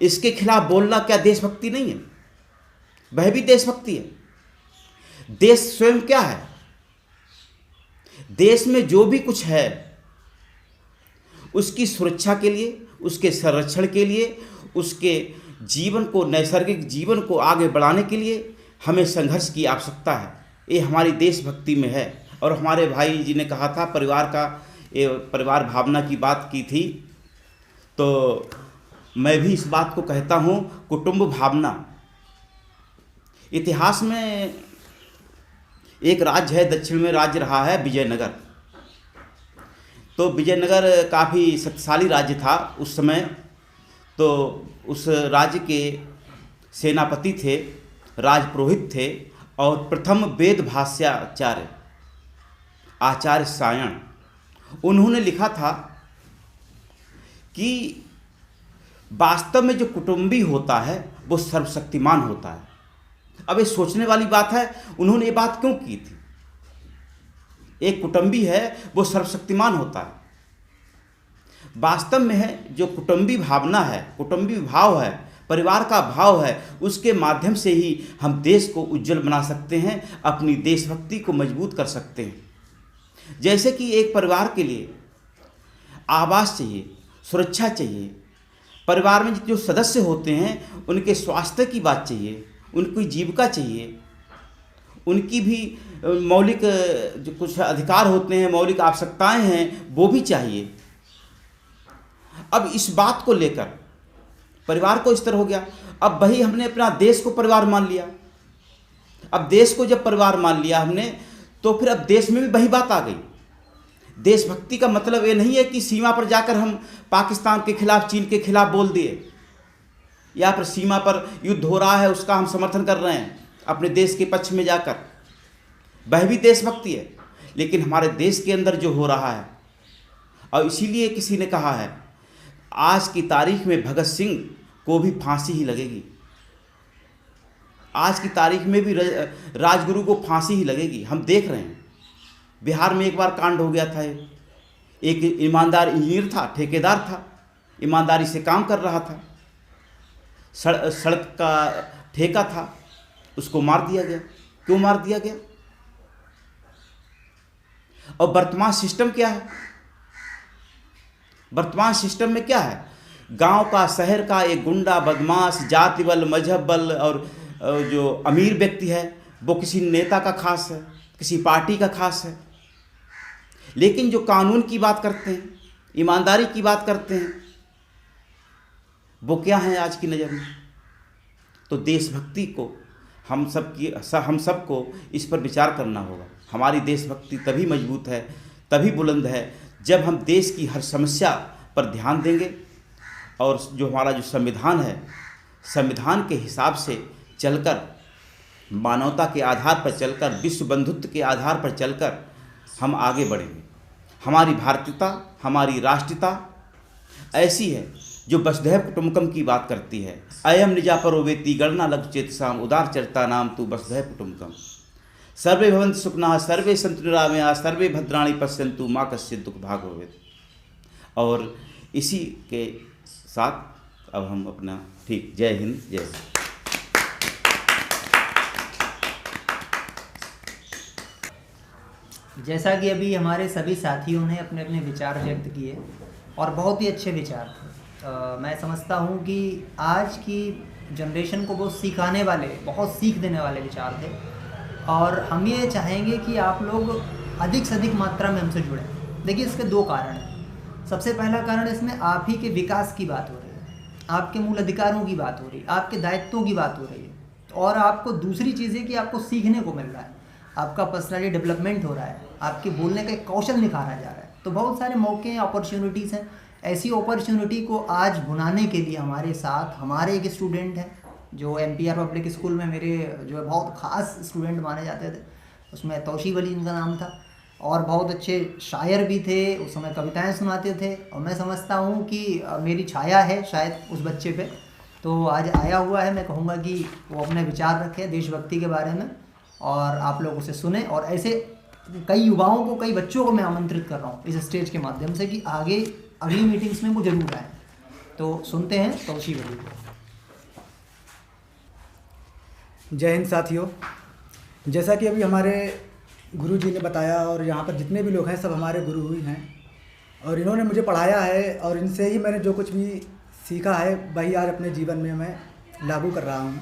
इसके खिलाफ बोलना क्या देशभक्ति नहीं है? वह भी देशभक्ति है। देश स्वयं क्या है? देश में जो भी कुछ है उसकी सुरक्षा के लिए, उसके संरक्षण के लिए, उसके जीवन को, नैसर्गिक जीवन को आगे बढ़ाने के लिए हमें संघर्ष की आवश्यकता है। ये हमारी देशभक्ति में है। और हमारे भाई जी ने कहा था परिवार भावना की बात की थी, तो मैं भी इस बात को कहता हूँ, कुटुंब भावना। इतिहास में एक राज्य है, दक्षिण में राज्य रहा है विजयनगर। तो विजयनगर काफ़ी शक्तिशाली राज्य था उस समय। तो उस राज्य के सेनापति थे, राजपुरोहित थे, और प्रथम वेद भाष्याचार्य आचार्य सायण, उन्होंने लिखा था कि वास्तव में जो कुटुंबी होता है वो सर्वशक्तिमान होता है। अब ये सोचने वाली बात है, उन्होंने ये बात क्यों की थी? एक कुटुंबी है वो सर्वशक्तिमान होता है। वास्तव में है जो कुटुंबी भावना है, कुटुंबी भाव है, परिवार का भाव है, उसके माध्यम से ही हम देश को उज्जवल बना सकते हैं, अपनी देशभक्ति को मजबूत कर सकते हैं। जैसे कि एक परिवार के लिए आवास चाहिए, सुरक्षा चाहिए, परिवार में जो सदस्य होते हैं उनके स्वास्थ्य की बात चाहिए, उनकी जीविका चाहिए, उनकी भी मौलिक जो कुछ अधिकार होते हैं, मौलिक आवश्यकताएं हैं, वो भी चाहिए। अब इस बात को लेकर परिवार को स्तर हो गया। अब वही हमने अपना देश को परिवार मान लिया। अब देश को जब परिवार मान लिया हमने, तो फिर अब देश में भी वही बात आ गई। देशभक्ति का मतलब ये नहीं है कि सीमा पर जाकर हम पाकिस्तान के खिलाफ, चीन के खिलाफ बोल दिए, या फिर सीमा पर युद्ध हो रहा है उसका हम समर्थन कर रहे हैं अपने देश के पक्ष में जाकर, वह भी देशभक्ति है। लेकिन हमारे देश के अंदर जो हो रहा है, और इसीलिए किसी ने कहा है आज की तारीख में भगत सिंह को भी फांसी ही लगेगी। आज की तारीख में भी राजगुरु को फांसी ही लगेगी। हम देख रहे हैं बिहार में एक बार कांड हो गया था। एक ईमानदार इंजीनियर था, ठेकेदार था, ईमानदारी से काम कर रहा था, सड़क का ठेका था, उसको मार दिया गया। क्यों मार दिया गया? और वर्तमान सिस्टम क्या है? वर्तमान सिस्टम में क्या है? गांव का, शहर का एक गुंडा, बदमाश, जाति बल, मजहब बल, और जो अमीर व्यक्ति है वो किसी नेता का खास है, किसी पार्टी का खास है। लेकिन जो कानून की बात करते हैं, ईमानदारी की बात करते हैं, वो क्या है आज की नज़र में? तो देशभक्ति को हम सबको इस पर विचार करना होगा। हमारी देशभक्ति तभी मजबूत है, तभी बुलंद है, जब हम देश की हर समस्या पर ध्यान देंगे और जो हमारा जो संविधान है, संविधान के हिसाब से चलकर, मानवता के आधार पर चलकर, विश्व बंधुत्व के आधार पर चलकर हम आगे बढ़ेंगे। हमारी भारतीयता, हमारी राष्ट्रीयता ऐसी है जो वसुधैव कुटुम्बकम की बात करती है। अयम निजा परोवेति गणना लघु चेतसाम उदार चरिता नाम तु वसुधैव कुटुम्बकम। सर्वे भवन्तु सुखिनः, सर्वे सन्तु निरामयाः, सर्वे भद्राणि पश्यन्तु मा कश्चित् दुःख भाग् भवेत्। और इसी के साथ अब हम अपना ठीक, जय हिंद, जय हिंद। जैसा कि अभी हमारे सभी साथियों ने अपने अपने विचार व्यक्त किए और बहुत ही अच्छे विचार थे। मैं समझता हूँ कि आज की जनरेशन को बहुत सिखाने वाले, बहुत सीख देने वाले विचार थे, और हम ये चाहेंगे कि आप लोग अधिक से अधिक मात्रा में हमसे जुड़ें। देखिए, इसके दो कारण हैं। सबसे पहला कारण, इसमें आप ही के विकास की बात हो रही है, आपके मूल अधिकारों की बात हो रही है, आपके दायित्वों की बात हो रही है, और आपको दूसरी चीज़ है कि आपको सीखने को मिल रहा है, आपका पर्सनैलिटी डेवलपमेंट हो रहा है, आपके बोलने का एक कौशल निखारा जा रहा है। तो बहुत सारे मौके, अपॉर्चुनिटीज़ हैं। ऐसी अपॉर्चुनिटी को आज भुनाने के लिए हमारे साथ हमारे एक स्टूडेंट हैं जो MPR पब्लिक स्कूल में मेरे जो है बहुत ख़ास स्टूडेंट माने जाते थे। उसमें तौशीब अली इनका नाम था, और बहुत अच्छे शायर भी थे, उस समय कविताएं सुनाते थे। और मैं समझता हूँ कि मेरी छाया है शायद उस बच्चे पे, तो आज आया हुआ है। मैं कहूँगा कि वो अपने विचार रखें देशभक्ति के बारे में, और आप लोग उसे सुने। और ऐसे कई युवाओं को, कई बच्चों को मैं आमंत्रित कर रहा हूँ इस स्टेज के माध्यम से कि आगे अगली मीटिंग्स में वो जरूर आए। तो सुनते हैं तौशीब अली को। जय हिंद साथियों। जैसा कि अभी हमारे गुरु जी ने बताया, और यहाँ पर जितने भी लोग हैं सब हमारे गुरु ही हैं, और इन्होंने मुझे पढ़ाया है, और इनसे ही मैंने जो कुछ भी सीखा है वही आज अपने जीवन में मैं लागू कर रहा हूँ।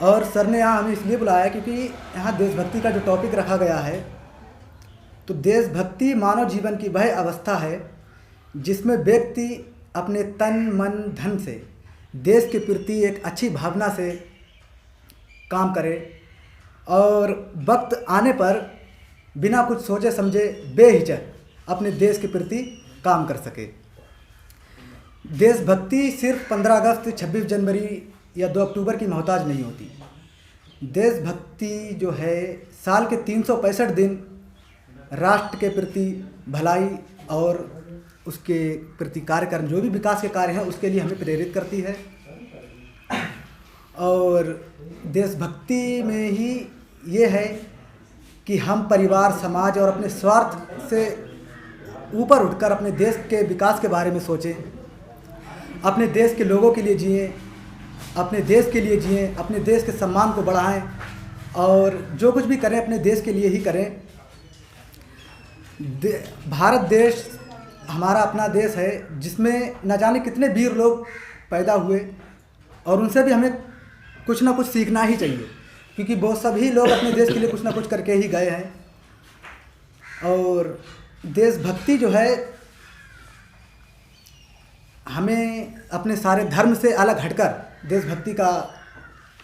और सर ने यहाँ हमें इसलिए बुलाया क्योंकि यहाँ देशभक्ति का जो टॉपिक रखा गया है, तो देशभक्ति मानव जीवन की वह अवस्था है जिसमें व्यक्ति अपने तन मन धन से देश के प्रति एक अच्छी भावना से काम करे, और वक्त आने पर बिना कुछ सोचे समझे बेहिचक अपने देश के प्रति काम कर सके। देशभक्ति सिर्फ 15 अगस्त, 26 जनवरी या 2 अक्टूबर की मोहताज नहीं होती। देशभक्ति जो है साल के 365 दिन राष्ट्र के प्रति भलाई और उसके प्रति कार्य करना, जो भी विकास के कार्य हैं उसके लिए हमें प्रेरित करती है। और देशभक्ति में ही ये है कि हम परिवार, समाज और अपने स्वार्थ से ऊपर उठकर अपने देश के विकास के बारे में सोचें, अपने देश के लोगों के लिए जिएं, अपने देश के लिए जिएं, अपने देश के सम्मान को बढ़ाएं, और जो कुछ भी करें अपने देश के लिए ही करें। भारत देश हमारा अपना देश है जिसमें न जाने कितने वीर लोग पैदा हुए, और उनसे भी हमें कुछ ना कुछ सीखना ही चाहिए, क्योंकि वो सभी लोग अपने देश के लिए कुछ ना कुछ करके ही गए हैं। और देशभक्ति जो है हमें अपने सारे धर्म से अलग हटकर देशभक्ति का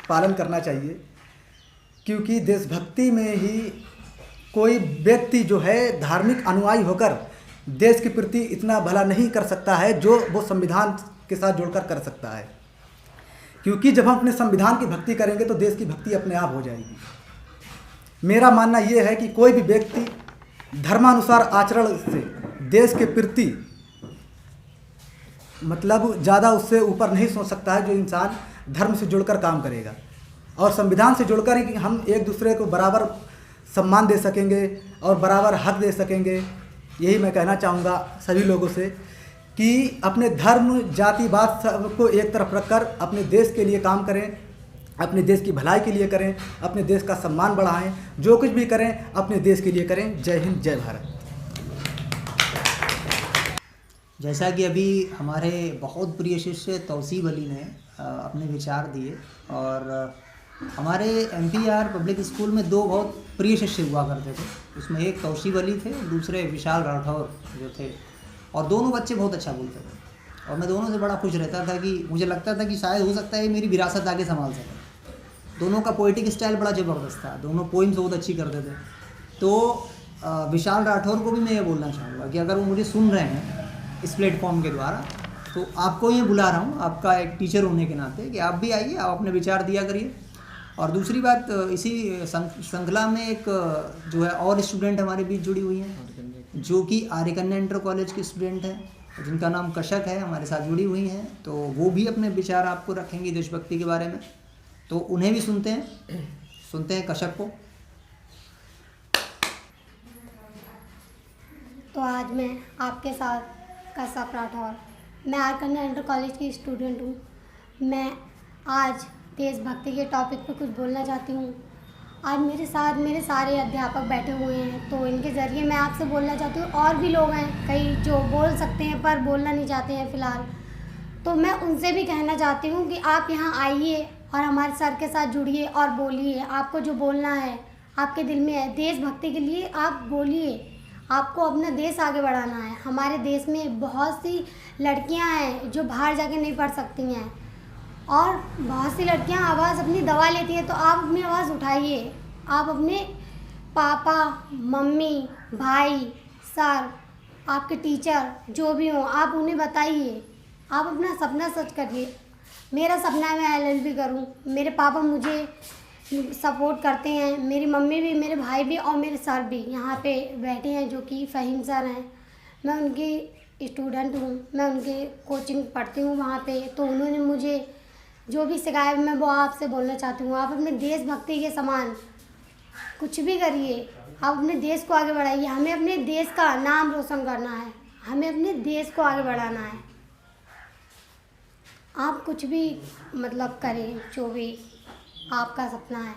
पालन करना चाहिए, क्योंकि देशभक्ति में ही कोई व्यक्ति जो है धार्मिक अनुयायी होकर देश के प्रति इतना भला नहीं कर सकता है जो वो संविधान के साथ जुड़कर कर सकता है। क्योंकि जब हम अपने संविधान की भक्ति करेंगे तो देश की भक्ति अपने आप हो जाएगी। मेरा मानना ये है कि कोई भी व्यक्ति धर्मानुसार आचरण से देश के प्रति मतलब ज़्यादा उससे ऊपर नहीं सोच सकता है जो इंसान धर्म से जुड़कर काम करेगा, और संविधान से जुड़कर ही हम एक दूसरे को बराबर सम्मान दे सकेंगे और बराबर हक दे सकेंगे। यही मैं कहना चाहूँगा सभी लोगों से कि अपने धर्म जातिवाद सबको एक तरफ रखकर अपने देश के लिए काम करें, अपने देश की भलाई के लिए करें, अपने देश का सम्मान बढ़ाएं, जो कुछ भी करें अपने देश के लिए करें। जय हिंद, जय भारत। जैसा कि अभी हमारे बहुत प्रिय शिष्य तौसीब अली ने अपने विचार दिए, और हमारे MPR पब्लिक स्कूल में 2 बहुत प्रिय शिष्य हुआ करते थे। उसमें एक तौसीब अली थे, दूसरे विशाल राठौर जो थे, और दोनों बच्चे बहुत अच्छा बोलते थे और मैं दोनों से बड़ा खुश रहता था कि मुझे लगता था कि शायद हो सकता है मेरी विरासत आगे संभाल सके। दोनों का पोइटिक स्टाइल बड़ा ज़बरदस्त था, दोनों पोइम्स बहुत अच्छी करते थे। तो विशाल राठौर को भी मैं ये बोलना चाहूँगा कि अगर वो मुझे सुन रहे हैं इस प्लेटफॉर्म के द्वारा, तो आपको ये बुला रहा हूँ आपका एक टीचर होने के नाते कि आप भी आइए, आप अपने विचार दिया करिए। और दूसरी बात, इसी श्रृंखला में एक जो है और स्टूडेंट हमारे बीच जुड़ी हुई हैं जो कि आर्य कन्या इंटर कॉलेज की स्टूडेंट हैं जिनका नाम कशक है, हमारे साथ जुड़ी हुई हैं। तो वो भी अपने विचार आपको रखेंगी देशभक्ति के बारे में, तो उन्हें भी सुनते हैं कशक को। तो आज मैं आपके साथ कशक राठौर, मैं आर्य कन्या इंटर कॉलेज की स्टूडेंट हूँ। मैं आज देशभक्ति के टॉपिक पर कुछ बोलना चाहती हूँ। आज मेरे साथ मेरे सारे अध्यापक बैठे हुए हैं, तो इनके ज़रिए मैं आपसे बोलना चाहती हूँ। और भी लोग हैं कई जो बोल सकते हैं पर बोलना नहीं चाहते हैं फ़िलहाल, तो मैं उनसे भी कहना चाहती हूँ कि आप यहाँ आइए और हमारे सर के साथ जुड़िए और बोलिए। आपको जो बोलना है आपके दिल में है देशभक्ति के लिए, आप बोलिए। आपको अपना देश आगे बढ़ाना है। हमारे देश में बहुत सी लड़कियां हैं जो बाहर जाके नहीं पढ़ सकती हैं, और बहुत सी लड़कियां आवाज़ अपनी दबा लेती हैं। तो आप अपनी आवाज़ उठाइए। आप अपने पापा, मम्मी, भाई, सर, आपके टीचर जो भी हों, आप उन्हें बताइए। आप अपना सपना सच करिए। मेरा सपना है मैं LLB करूं। मेरे पापा मुझे सपोर्ट करते हैं, मेरी मम्मी भी, मेरे भाई भी और मेरे सर भी यहाँ पे बैठे हैं जो कि फ़हीम सर हैं। मैं उनकी स्टूडेंट हूँ, मैं उनके कोचिंग पढ़ती हूँ वहाँ पे। तो उन्होंने मुझे जो भी सिखाया मैं वो आपसे बोलना चाहती हूँ। आप अपने देशभक्ति के समान कुछ भी करिए, आप अपने देश को आगे बढ़ाइए। हमें अपने देश का नाम रोशन करना है, हमें अपने देश को आगे बढ़ाना है। आप कुछ भी मतलब करें, जो भी आपका सपना है,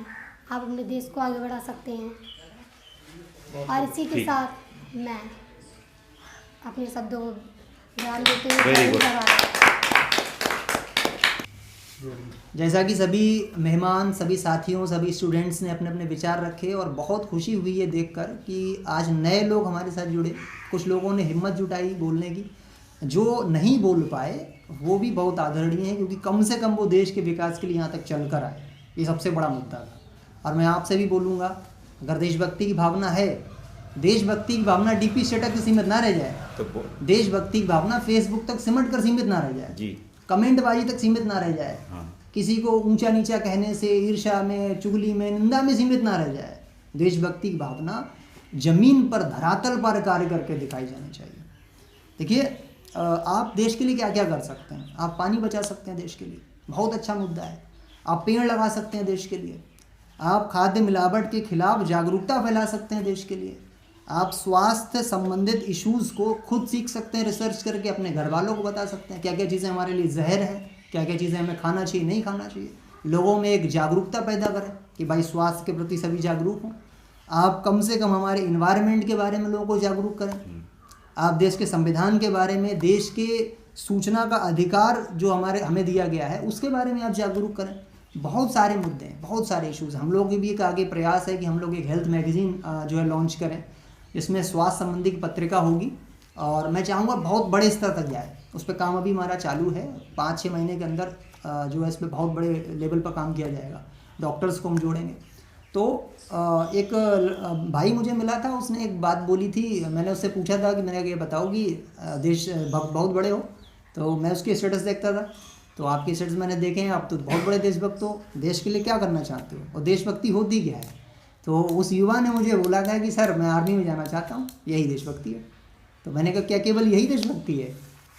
आप अपने देश को आगे बढ़ा सकते हैं। और इसी के साथ मैं अपने शब्दों को ध्यान देते हुए जैसा कि सभी मेहमान, सभी साथियों, सभी स्टूडेंट्स ने अपने अपने विचार रखे, और बहुत खुशी हुई ये देखकर कि आज नए लोग हमारे साथ जुड़े। कुछ लोगों ने हिम्मत जुटाई बोलने की, जो नहीं बोल पाए वो भी बहुत आदरणीय है, क्योंकि कम से कम वो देश के विकास के लिए यहाँ तक चल कर आए। ये सबसे बड़ा मुद्दा था। और मैं आपसे भी बोलूँगा, अगर देशभक्ति की भावना है, देशभक्ति की भावना DP स्टेटस तक सीमित ना रह जाए, तो देशभक्ति की भावना फेसबुक तक सिमट कर सीमित ना रह जाए जी, कमेंटबाजी तक सीमित ना रह जाए, किसी को ऊंचा नीचा कहने से, ईर्ष्या में, चुगली में, निंदा में सीमित ना रह जाए। देशभक्ति की भावना जमीन पर, धरातल पर कार्य करके दिखाई जानी चाहिए। देखिए, आप देश के लिए क्या क्या कर सकते हैं। आप पानी बचा सकते हैं देश के लिए, बहुत अच्छा मुद्दा है। आप पेड़ लगा सकते हैं देश के लिए। आप खाद्य मिलावट के खिलाफ जागरूकता फैला सकते हैं देश के लिए। आप स्वास्थ्य संबंधित इश्यूज़ को खुद सीख सकते हैं, रिसर्च करके अपने घर वालों को बता सकते हैं क्या क्या चीज़ें हमारे लिए जहर है, क्या क्या चीज़ें हमें खाना चाहिए, नहीं खाना चाहिए। लोगों में एक जागरूकता पैदा करें कि भाई स्वास्थ्य के प्रति सभी जागरूक हों। आप कम से कम हमारे इन्वायरमेंट के बारे में लोगों को जागरूक करें। आप देश के संविधान के बारे में, देश के सूचना का अधिकार जो हमें दिया गया है उसके बारे में आप जागरूक करें। बहुत सारे मुद्दे हैं, बहुत सारे इश्यूज़। हम लोग की भी एक आगे प्रयास है कि हम लोग एक हेल्थ मैगज़ीन जो है लॉन्च करें, जिसमें स्वास्थ्य संबंधी की पत्रिका होगी, और मैं चाहूँगा बहुत बड़े स्तर तक जाए। उस पर काम अभी हमारा चालू है। 5-6 महीने के अंदर जो है इस पर बहुत बड़े लेवल पर काम किया जाएगा। डॉक्टर्स को हम जोड़ेंगे। तो एक भाई मुझे मिला था, उसने एक बात बोली थी। मैंने उससे पूछा था कि मैंने ये बताओ कि देश भक्त बहुत बड़े हो, तो मैं उसके स्टेटस देखता था। तो आपके स्टेटस मैंने देखे हैं, आप तो बहुत बड़े देशभक्त हो, देश के लिए क्या करना चाहते हो और देशभक्ति होती क्या है। तो उस युवा ने मुझे बोला था कि सर मैं आर्मी में जाना चाहता हूँ, यही देशभक्ति है। तो मैंने कहा क्या केवल यही देशभक्ति है?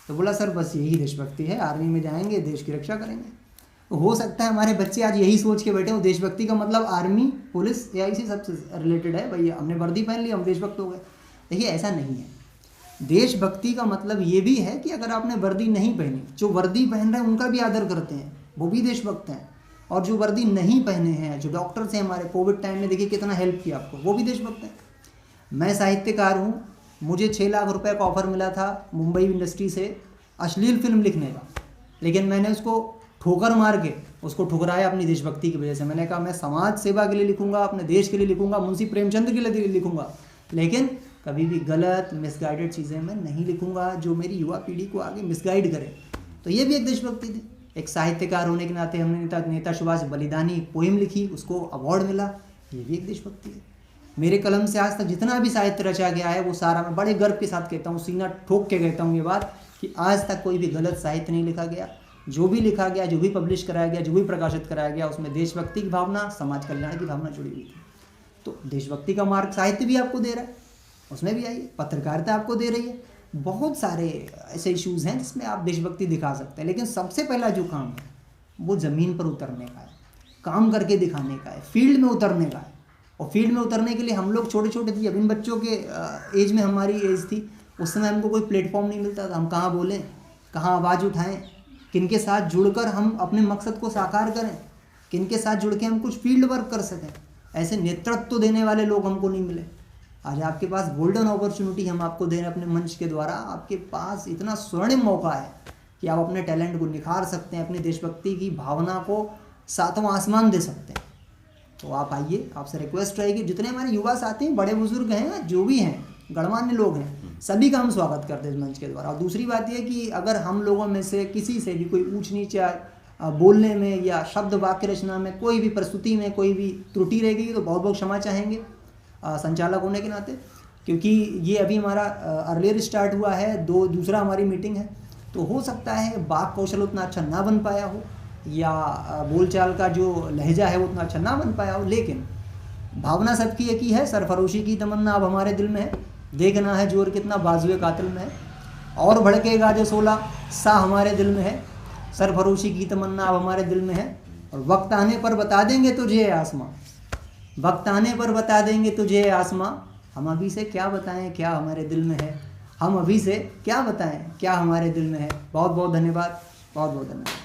तो बोला सर बस यही देशभक्ति है, आर्मी में जाएंगे, देश की रक्षा करेंगे। तो हो सकता है हमारे बच्चे आज यही सोच के बैठे हो, देशभक्ति का मतलब आर्मी, पुलिस या इसी सबसे रिलेटेड है। भाई हमने वर्दी पहन ली, हम देशभक्त हो गए। देखिए ऐसा नहीं है। देशभक्ति का मतलब ये भी है कि अगर आपने वर्दी नहीं पहनी, जो वर्दी पहन रहे हैं उनका भी आदर करते हैं, वो भी देशभक्त हैं। और जो वर्दी नहीं पहने हैं, जो डॉक्टर्स हैं हमारे, कोविड टाइम में देखिए कितना हेल्प किया आपको, वो भी देशभक्त हैं। मैं साहित्यकार हूँ, मुझे 6 लाख रुपए का ऑफर मिला था मुंबई इंडस्ट्री से अश्लील फिल्म लिखने का, लेकिन मैंने उसको ठोकर मार के उसको ठुकराया अपनी देशभक्ति की वजह से। मैंने कहा मैं समाज सेवा के लिए लिखूंगा, अपने देश के लिए लिखूंगा, मुंशी प्रेमचंद के लिए लिखूंगा, लेकिन कभी भी गलत मिसगाइडेड चीज़ें मैं नहीं लिखूंगा जो मेरी युवा पीढ़ी को आगे मिसगाइड करे। तो ये भी एक देशभक्ति थी। एक साहित्यकार होने के नाते हमने नेता सुभाष बलिदानी पोएम लिखी, उसको अवार्ड मिला, ये भी एक देशभक्ति है। मेरे कलम से आज तक जितना भी साहित्य रचा गया है वो सारा, मैं बड़े गर्व के साथ कहता हूँ, सीना ठोक के कहता हूँ ये बात कि आज तक कोई भी गलत साहित्य नहीं लिखा गया। जो भी लिखा गया, जो भी पब्लिश कराया गया, जो भी प्रकाशित कराया गया, उसमें देशभक्ति की भावना, समाज कल्याण की भावना जुड़ी हुई थी। तो देशभक्ति का मार्ग साहित्य भी आपको दे रहा है, उसमें भी आइए, पत्रकारिता आपको दे रही है। बहुत सारे ऐसे इश्यूज़ हैं जिसमें आप देशभक्ति दिखा सकते हैं। लेकिन सबसे पहला जो काम है वो ज़मीन पर उतरने का है, काम करके दिखाने का है, फील्ड में उतरने का है। और फील्ड में उतरने के लिए हम लोग छोटे छोटे थे, जब इन बच्चों के एज में हमारी एज थी, उस समय हमको कोई प्लेटफॉर्म नहीं मिलता था। हम कहाँ बोलें, कहाँ आवाज़ उठाएं, किनके साथ जुड़कर हम अपने मकसद को साकार करें, किनके साथ जुड़ के हम कुछ फील्ड वर्क कर सकें। ऐसे नेतृत्व देने वाले लोग हमको नहीं मिले। आज आपके पास गोल्डन अपॉर्चुनिटी हम आपको दे रहे हैं अपने मंच के द्वारा। आपके पास इतना स्वर्णिम मौका है कि आप अपने टैलेंट को निखार सकते हैं, अपनी देशभक्ति की भावना को 7वां आसमान दे सकते हैं। तो आप आइए, आपसे रिक्वेस्ट रहेगी, जितने हमारे युवा साथी हैं, बड़े बुजुर्ग हैं, जो भी हैं, गणमान्य लोग हैं, सभी का हम स्वागत करते हैं इस मंच के द्वारा। और दूसरी बात यह कि अगर हम लोगों में से किसी से भी कोई ऊंच नीच या बोलने में या शब्द वाक्य रचना में, कोई भी प्रस्तुति में कोई भी त्रुटि रह गई तो बहुत बहुत क्षमा चाहेंगे संचालक होने के नाते, क्योंकि ये अभी हमारा अर्लियर स्टार्ट हुआ है, दूसरा हमारी मीटिंग है। तो हो सकता है वाक कौशल उतना अच्छा ना बन पाया हो या बोलचाल का जो लहजा है वो उतना अच्छा ना बन पाया हो, लेकिन भावना सबकी एक ही है। सरफरोशी की तमन्ना अब हमारे दिल में है, देखना है जोर कितना बाजुए कातिल में है, और भड़केगा जो 16 सा हमारे दिल में है। सरफरोशी की तमन्ना अब हमारे दिल में है, और वक्त आने पर बता देंगे तुझे आसमां, वक्त आने पर बता देंगे तुझे आसमां। हम अभी से क्या बताएं क्या हमारे दिल में है, हम अभी से क्या बताएं क्या हमारे दिल में है। बहुत बहुत धन्यवाद, बहुत बहुत धन्यवाद।